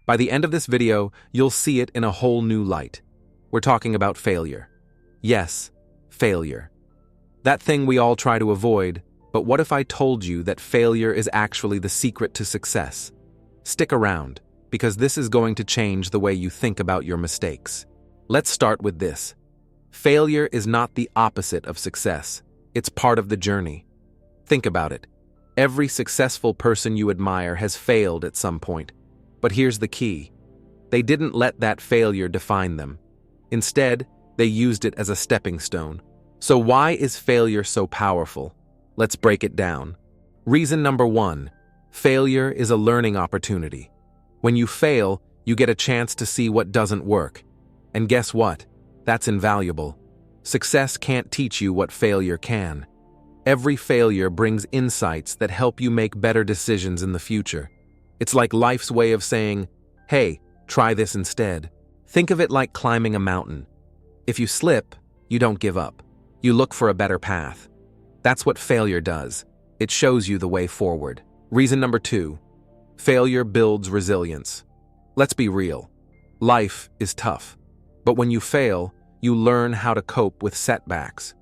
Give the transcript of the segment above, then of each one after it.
By the end of this video, you'll see it in a whole new light. We're talking about failure. Yes, failure. That thing we all try to avoid, but what if I told you that failure is actually the secret to success? Stick around, because this is going to change the way you think about your mistakes. Let's start with this. Failure is not the opposite of success. It's part of the journey. Think about it. Every successful person you admire has failed at some point. But here's the key. They didn't let that failure define them. Instead, they used it as a stepping stone. So why is failure so powerful? Let's break it down. Reason number 1. Failure is a learning opportunity. When you fail, you get a chance to see what doesn't work. And guess what? That's invaluable. Success can't teach you what failure can. Every failure brings insights that help you make better decisions in the future. It's like life's way of saying, hey, try this instead. Think of it like climbing a mountain. If you slip, you don't give up. You look for a better path. That's what failure does. It shows you the way forward. Reason number 2. Failure builds resilience. Let's be real. Life is tough. But when you fail, you learn how to cope with setbacks.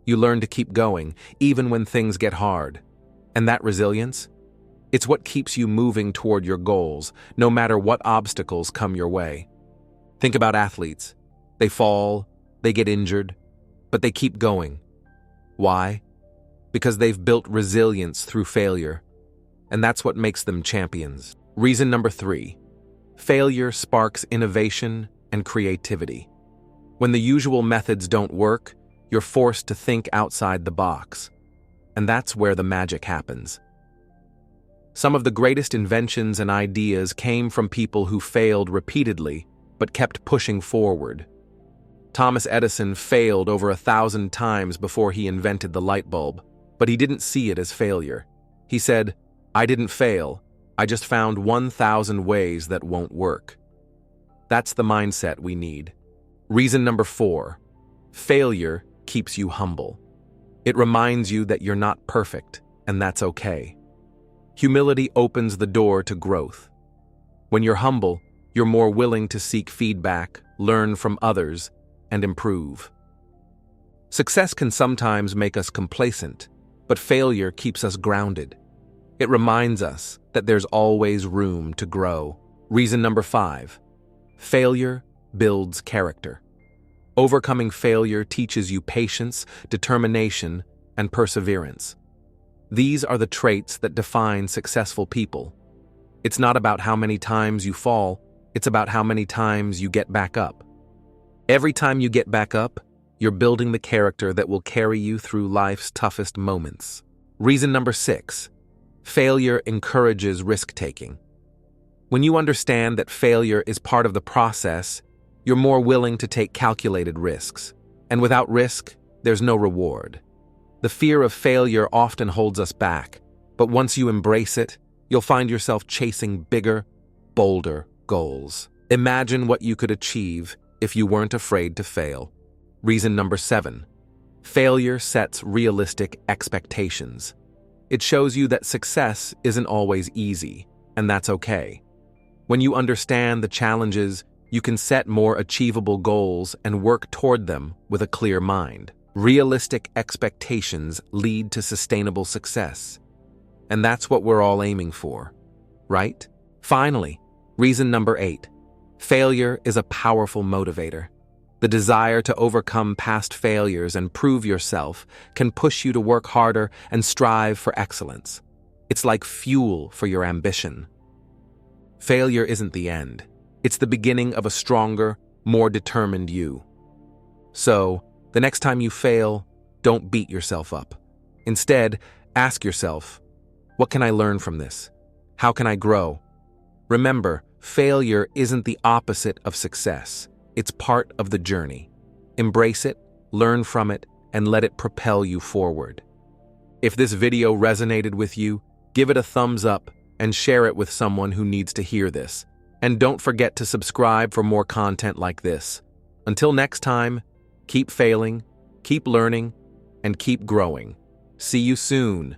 You learn to keep going, even when things get hard. And that resilience? It's what keeps you moving toward your goals, no matter what obstacles come your way. Think about athletes. They fall, they get injured, but they keep going. Why? Because they've built resilience through failure. And that's what makes them champions. Reason number 3. Failure sparks innovation and creativity. When the usual methods don't work, you're forced to think outside the box. And that's where the magic happens. Some of the greatest inventions and ideas came from people who failed repeatedly, but kept pushing forward. Thomas Edison failed over 1,000 times before he invented the light bulb, but he didn't see it as failure. He said, I didn't fail, I just found 1,000 ways that won't work. That's the mindset we need. Reason number 4. Failure keeps you humble. It reminds you that you're not perfect, and that's okay. Humility opens the door to growth. When you're humble, you're more willing to seek feedback, learn from others, and improve. Success can sometimes make us complacent, but failure keeps us grounded. It reminds us that there's always room to grow. Reason number 5. Failure builds character. Overcoming failure teaches you patience, determination, and perseverance. These are the traits that define successful people. It's not about how many times you fall, it's about how many times you get back up. Every time you get back up, you're building the character that will carry you through life's toughest moments. Reason number 6. Failure encourages risk-taking. When you understand that failure is part of the process, you're more willing to take calculated risks. And without risk, there's no reward. The fear of failure often holds us back, but once you embrace it, you'll find yourself chasing bigger, bolder goals. Imagine what you could achieve if you weren't afraid to fail. Reason number 7. Failure sets realistic expectations. It shows you that success isn't always easy, and that's okay. When you understand the challenges, you can set more achievable goals and work toward them with a clear mind. Realistic expectations lead to sustainable success. And that's what we're all aiming for, right? Finally, reason number 8. Failure is a powerful motivator. The desire to overcome past failures and prove yourself can push you to work harder and strive for excellence. It's like fuel for your ambition. Failure isn't the end. It's the beginning of a stronger, more determined you. So, the next time you fail, don't beat yourself up. Instead, ask yourself, what can I learn from this? How can I grow? Remember, failure isn't the opposite of success. It's part of the journey. Embrace it, learn from it, and let it propel you forward. If this video resonated with you, give it a thumbs up and share it with someone who needs to hear this. And don't forget to subscribe for more content like this. Until next time, keep failing, keep learning, and keep growing. See you soon.